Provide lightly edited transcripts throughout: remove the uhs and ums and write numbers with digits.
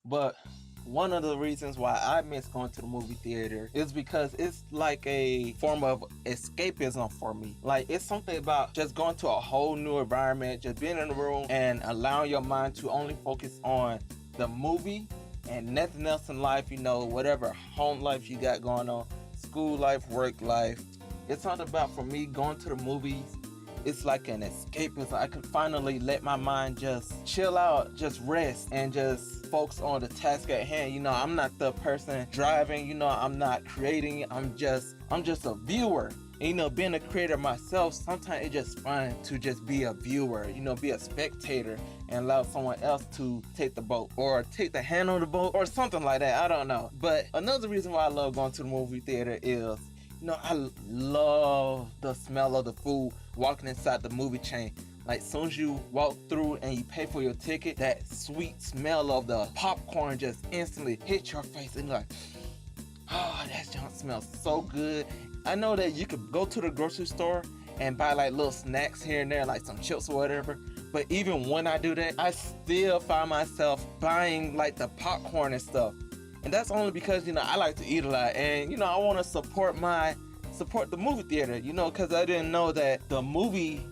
But one of the reasons why I miss going to the movie theater is because it's like a form of escapism for me. Like, it's something about just going to a whole new environment, just being in the room and allowing your mind to only focus on the movie and nothing else in life, whatever home life you got going on, school life, work life. It's something about, for me, going to the movies, it's like an escapism. I can finally let my mind just chill out, just rest, and just focus on the task at hand. I'm not the person driving, I'm not creating, I'm just a viewer. And, being a creator myself, sometimes it's just fun to just be a viewer, be a spectator and allow someone else to take the boat or take the hand on the boat or something like that. I don't know. But another reason why I love going to the movie theater is, I love the smell of the food walking inside the movie chain. Like, soon as you walk through and you pay for your ticket, that sweet smell of the popcorn just instantly hits your face and you're like, oh, that junk smells so good. I know that you could go to the grocery store and buy like little snacks here and there, like some chips or whatever. But even when I do that, I still find myself buying like the popcorn and stuff. And that's only because, I like to eat a lot, and, I want to support the movie theater, because I didn't know that the movie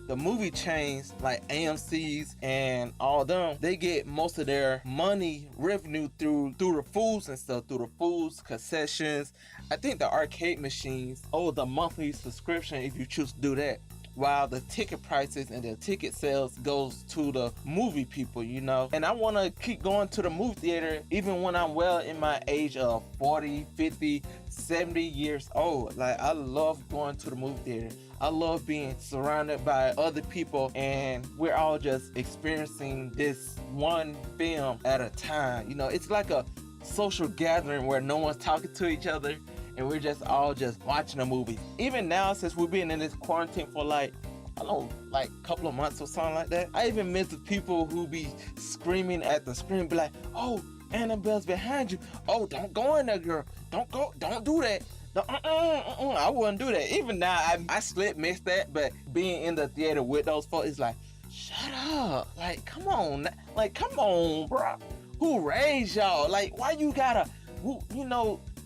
chains like AMC's and all them, they get most of their money revenue through the foods and stuff, through the foods, concessions, I think the arcade machines, the monthly subscription if you choose to do that. While the ticket prices and the ticket sales goes to the movie people, And I want to keep going to the movie theater even when I'm well in my age of 40, 50, 70 years old. Like, I love going to the movie theater. I love being surrounded by other people and we're all just experiencing this one film at a time. It's like a social gathering where no one's talking to each other and we're just all just watching a movie. Even now, since we've been in this quarantine for like a couple of months or something like that, I even miss the people who be screaming at the screen, be like, oh, Annabelle's behind you. Oh, don't go in there, girl. Don't do that. No, I wouldn't do that. Even now, I slip miss that, but being in the theater with those folks is like, shut up. Like, come on, bro. Who raised y'all? Like, why you gotta,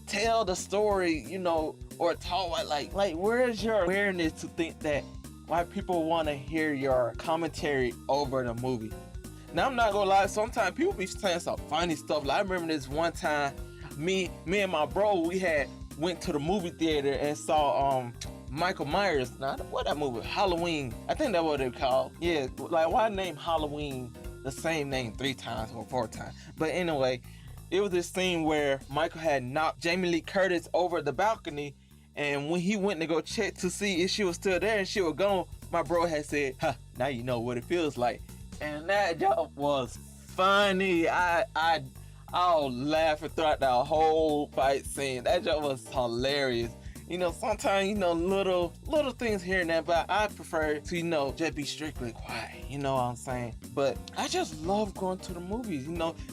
tell the story, or talk like where's your awareness to think that why people want to hear your commentary over the movie? Now, I'm not gonna lie, sometimes people be saying some funny stuff. Like, I remember this one time, me and my bro, we had went to the movie theater and saw Michael Myers. Now, what that movie? Halloween. I think that's what they called. Yeah, like, why name Halloween the same name 3 times or 4 times? But anyway, it was this scene where Michael had knocked Jamie Lee Curtis over the balcony, and when he went to go check to see if she was still there and she was gone, my bro had said, "Huh, now you know what it feels like." And that joke was funny. I'll laugh throughout the whole fight scene. That joke was hilarious. Sometimes, little things here and there, but I prefer to, just be strictly quiet, you know what I'm saying? But I just love going to the movies,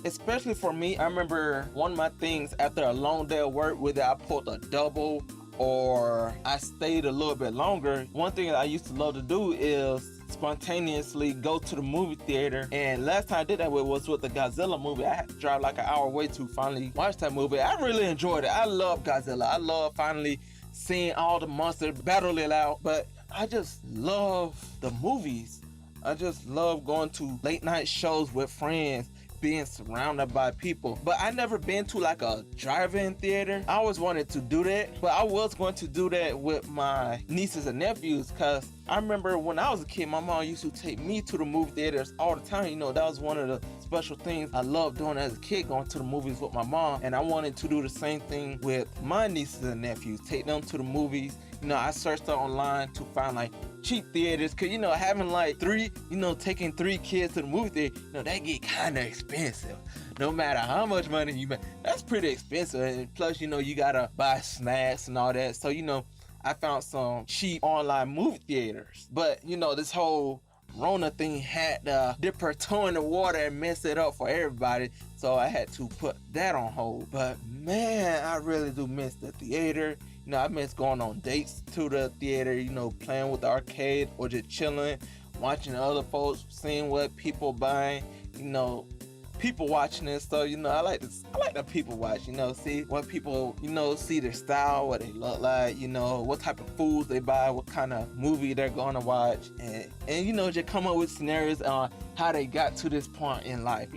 especially for me. I remember one of my things after a long day of work, whether I pulled a double or I stayed a little bit longer, one thing that I used to love to do is spontaneously go to the movie theater. And last time I did that was with the Godzilla movie. I had to drive like an hour away to finally watch that movie. I really enjoyed it. I love Godzilla. I love finally seeing all the monsters battle it out. But I just love the movies. I just love going to late night shows with friends, being surrounded by people. But I never been to like a drive-in theater. I always wanted to do that, but I was going to do that with my nieces and nephews, because I remember when I was a kid, my mom used to take me to the movie theaters all the time. That was one of the special things I loved doing as a kid, going to the movies with my mom. And I wanted to do the same thing with my nieces and nephews, take them to the movies. I searched online to find like cheap theaters, cause having like taking 3 kids to the movie theater, that get kind of expensive. No matter how much money you make, that's pretty expensive. And plus, you gotta buy snacks and all that. So I found some cheap online movie theaters. But this whole Rona thing had to dip her toe in the water and mess it up for everybody. So I had to put that on hold. But man, I really do miss the theater. I miss going on dates to the theater, playing with the arcade or just chilling, watching other folks, seeing what people buying. people watching this, so I like this. I like the people watch. See what people see their style, what they look like. What type of foods they buy, what kind of movie they're gonna watch, and just come up with scenarios on how they got to this point in life.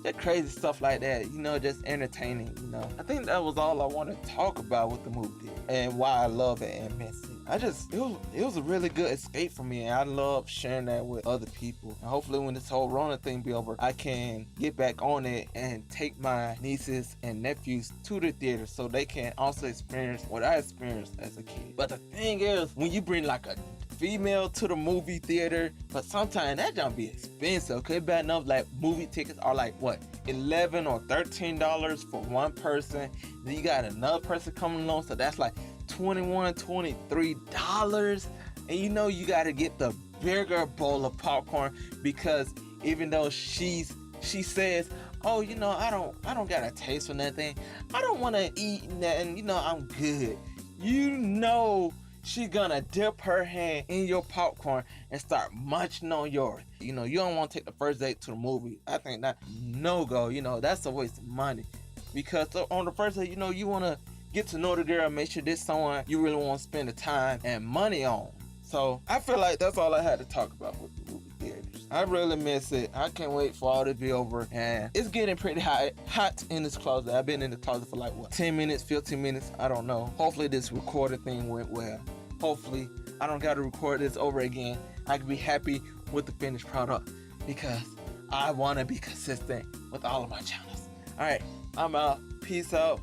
Just crazy stuff like that. Just entertaining. I think that was all I want to talk about with the movie and why I love it and miss it. It was a really good escape for me, and I love sharing that with other people. And hopefully when this whole Rona thing be over, I can get back on it and take my nieces and nephews to the theater so they can also experience what I experienced as a kid. But the thing is, when you bring like a female to the movie theater, but sometimes that jump be expensive. Okay, bad enough, like movie tickets are like what, $11 or $13 for one person. Then you got another person coming along, so that's like $21, $23. And you gotta get the bigger bowl of popcorn, because even though she says, oh, I don't got a taste for nothing, I don't want to eat nothing, I'm good. She gonna dip her hand in your popcorn and start munching on yours. You don't want to take the first date to the movie. I think that no go. That's a waste of money, because on the first date, you want to get to know the girl, make sure this someone you really want to spend the time and money on. So I feel like that's all I had to talk about with the movie theaters. I really miss it. I can't wait for all to be over, and it's getting pretty hot in this closet. I've been in the closet for like 10 minutes, 15 minutes, I don't know. Hopefully this recording thing went well. Hopefully I don't gotta record this over again. I can be happy with the finished product, because I want to be consistent with all of my channels. All right, I'm out. Peace out.